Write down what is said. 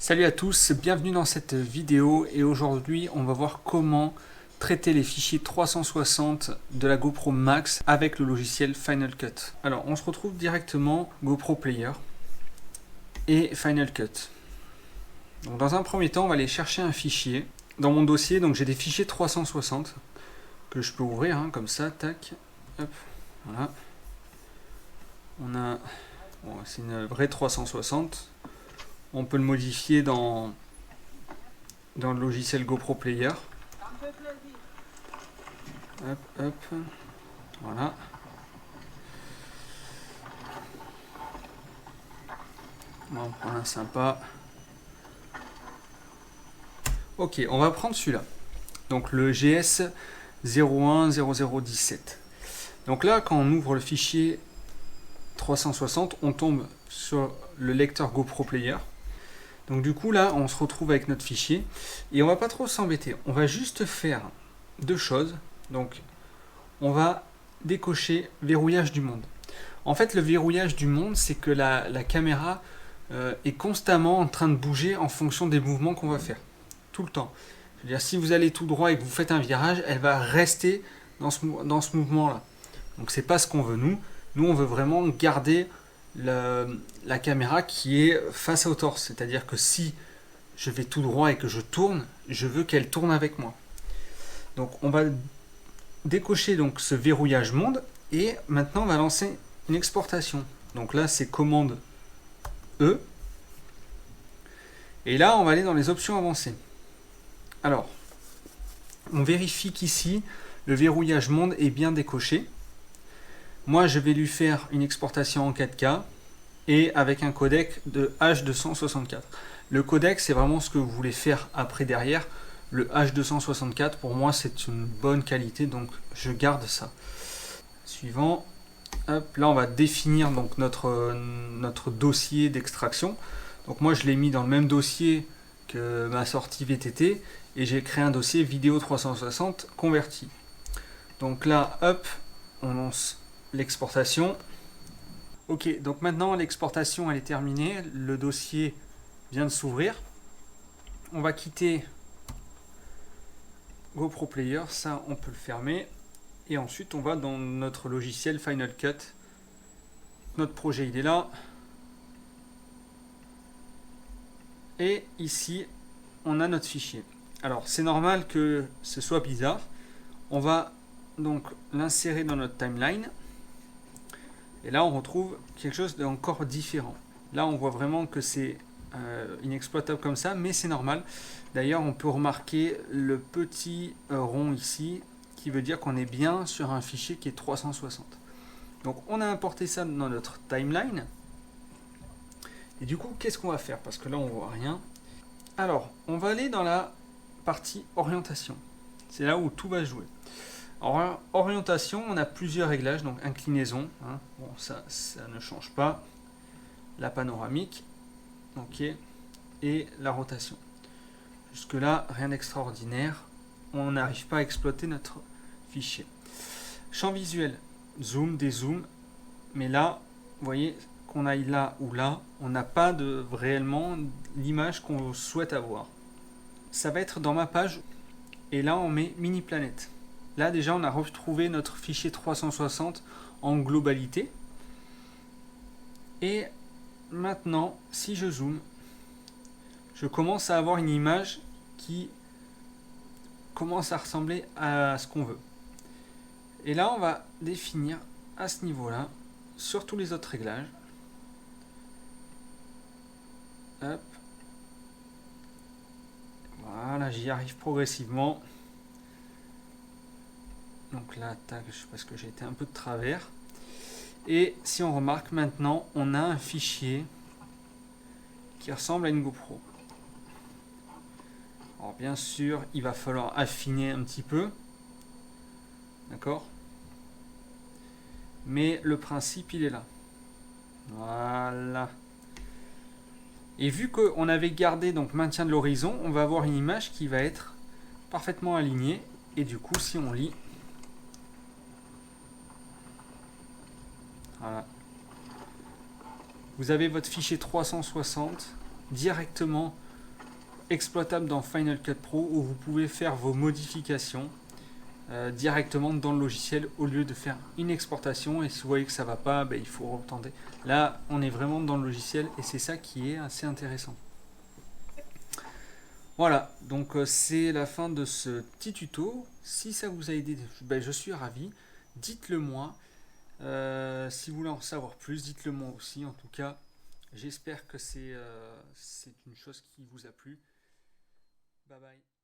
Salut à tous, bienvenue dans cette vidéo et aujourd'hui on va voir comment traiter les fichiers 360 de la GoPro Max avec le logiciel Final Cut. Alors on se retrouve directement GoPro Player et Final Cut. Donc, dans un premier temps on va aller chercher un fichier. Dans mon dossier donc j'ai des fichiers 360 que je peux ouvrir comme ça, tac, hop, voilà. On a, bon, c'est une vraie 360. On peut le modifier dans le logiciel GoPro Player. Hop, hop, voilà. On va en prendre un sympa. Ok, on va prendre celui-là. Donc le GS 010017. Donc là, quand on ouvre le fichier 360, on tombe sur le lecteur GoPro Player. Donc du coup là on se retrouve avec notre fichier et on va pas trop s'embêter, on va juste faire deux choses. Donc on va décocher verrouillage du monde. En fait le verrouillage du monde c'est que la caméra est constamment en train de bouger en fonction des mouvements qu'on va faire, tout le temps. Je veux dire, si vous allez tout droit et que vous faites un virage, elle va rester dans ce mouvement là. Donc c'est pas ce qu'on veut nous on veut vraiment garder la caméra qui est face au torse, c'est-à-dire que si je vais tout droit et que je tourne, je veux qu'elle tourne avec moi. Donc on va décocher donc ce verrouillage monde et maintenant on va lancer une exportation. Donc là c'est commande E et là on va aller dans les options avancées. Alors on vérifie qu'ici le verrouillage monde est bien décoché. Moi, je vais lui faire une exportation en 4K et avec un codec de H264. Le codec, c'est vraiment ce que vous voulez faire après derrière. Le H264, pour moi, c'est une bonne qualité, donc je garde ça. Suivant. Hop, là, on va définir donc notre dossier d'extraction. Donc moi, je l'ai mis dans le même dossier que ma sortie VTT et j'ai créé un dossier vidéo 360 converti. Donc là, hop, on lance l'exportation. Ok, donc maintenant l'exportation elle est terminée, le dossier vient de s'ouvrir. On va quitter GoPro Player, ça on peut le fermer. Et ensuite on va dans notre logiciel Final Cut. Notre projet il est là. Et ici on a notre fichier. Alors c'est normal que ce soit bizarre. On va donc l'insérer dans notre timeline. Et là, on retrouve quelque chose d'encore différent. Là, on voit vraiment que c'est inexploitable comme ça, mais c'est normal. D'ailleurs, on peut remarquer le petit rond ici, qui veut dire qu'on est bien sur un fichier qui est 360. Donc, on a importé ça dans notre timeline. Et du coup, qu'est-ce qu'on va faire? Parce que là, on ne voit rien. Alors, on va aller dans la partie orientation. C'est là où tout va jouer. En orientation, on a plusieurs réglages, donc inclinaison, bon, ça ne change pas, la panoramique, ok, et la rotation. Jusque là, rien d'extraordinaire, on n'arrive pas à exploiter notre fichier. Champ visuel, zoom, dézoom, mais là, vous voyez, qu'on aille là ou là, on n'a pas réellement l'image qu'on souhaite avoir. Ça va être dans ma page, et là on met mini planète. Là déjà on a retrouvé notre fichier 360 en globalité. Et maintenant si je zoome, je commence à avoir une image qui commence à ressembler à ce qu'on veut. Et là on va définir à ce niveau là, sur tous les autres réglages. Hop. Voilà, j'y arrive progressivement. Donc là, tac, parce que j'ai été un peu de travers. Et si on remarque maintenant, on a un fichier qui ressemble à une GoPro. Alors bien sûr, il va falloir affiner un petit peu. D'accord? Mais le principe, il est là. Voilà. Et vu qu'on avait gardé donc maintien de l'horizon, on va avoir une image qui va être parfaitement alignée. Et du coup, si on lit, voilà. Vous avez votre fichier 360 directement exploitable dans Final Cut Pro où vous pouvez faire vos modifications directement dans le logiciel au lieu de faire une exportation et si vous voyez que ça va pas, il faut retenter. Là, on est vraiment dans le logiciel et c'est ça qui est assez intéressant. Voilà, donc c'est la fin de ce petit tuto. Si ça vous a aidé, je suis ravi. Dites-le moi. Si vous voulez en savoir plus, dites-le moi aussi. En tout cas, j'espère que c'est une chose qui vous a plu. Bye bye.